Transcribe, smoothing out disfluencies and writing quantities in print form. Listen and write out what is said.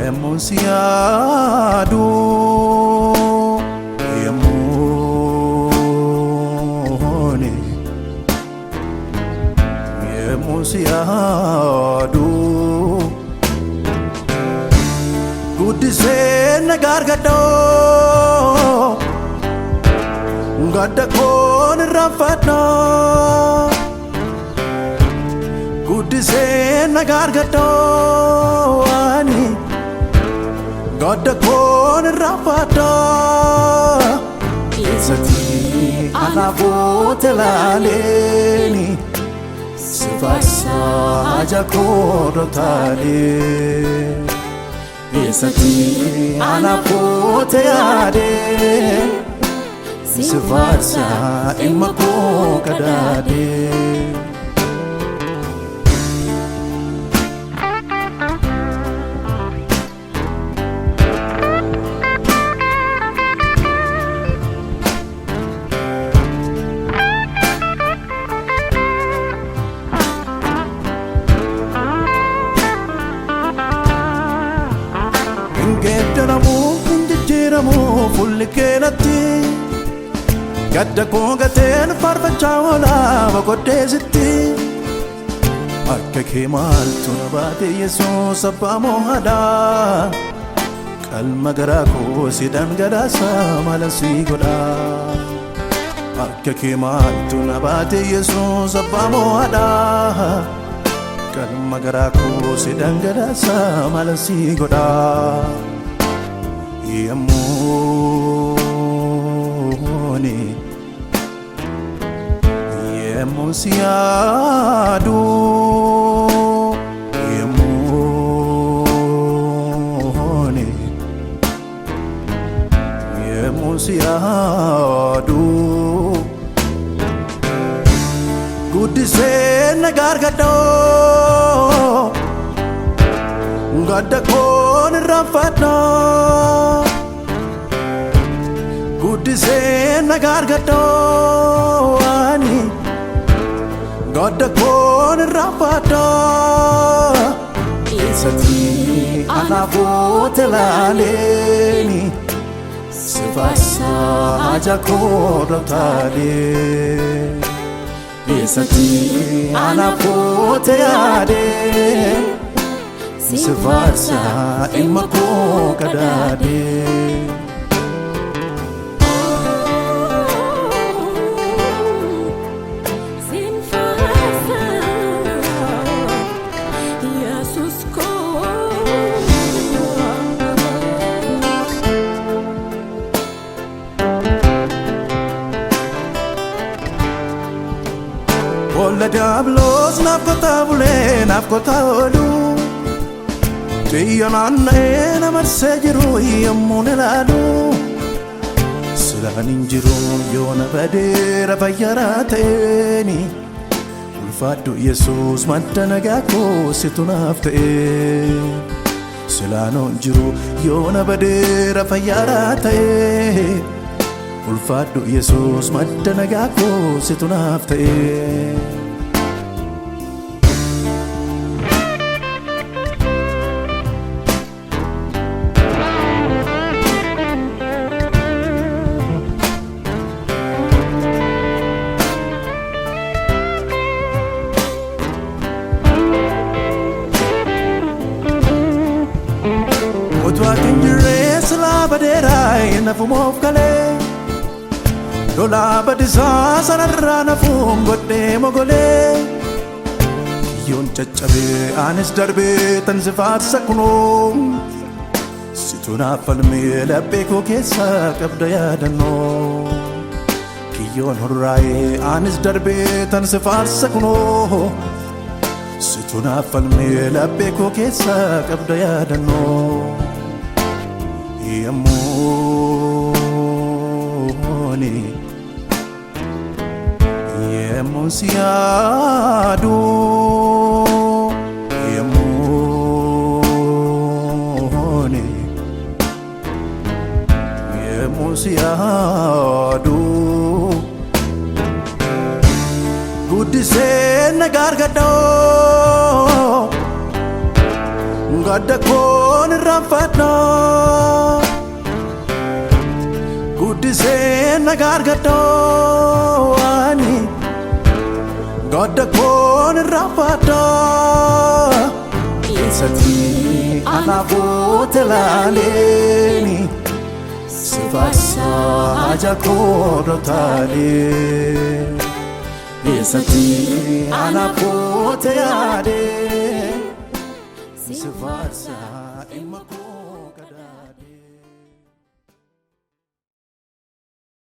Yemusiadu Yemuni Yemusiadu Gudise nagargado Gadda kon rafadno Gudise nagargado ani Gadda kon rafadno Isati anabotelaleni Sifasa hajakorotale Isati anaboteade Sifasa imako kadade Ingedaramu injiramu fulkenati Gadda kongaten farfachawala bagodeziti Akka kemaltu nabate Yesus abamo hada Kalma garako sidan gadasa malasi goda Akka kemaltu nabate Yesus abamo hada Kalma garako sidan gadasa malasi goda Yemuni Yemusiadu Yemuni Yemusiadu Gudise nagargado Gadda kon rafadno Gudise nagargado ani Gadda kon rafadno Isati anabotelaleni Sifasa hajakorotale Isati anaboteade Sifasa imako kadade Ola diablos nafkota olu Tiyanan ena marsejiru yamunelalu Silan injiru yona badera fayarateni Ulfadu Yesus madanagako situnafte Silano injiru yona badera fayarate Ulfadu Yesus madanagako situnafte Utwatin jire sila baderai nafumof kale Lola badisa sanarra nafum godde mogole Yon chachabe anis darbe tanzifat sakuno Situna falme labbe ko kesa kabda yadano Kiyon hurrae anis darbe tanzifat sakuno Situna falme labbe ko kesa kabda yadano Yemuni Yemusiadu Yemuni Yemusiadu Gudise nagargado Gadda koon irraanfadhu guddisee nagaa argadhu ani gadda koon irraanfadhu eessatti anaaf ilaaleeni si faarsa haja koo dhotaalee eessatti anaaf ilaaleeni si faarsa dhimma koo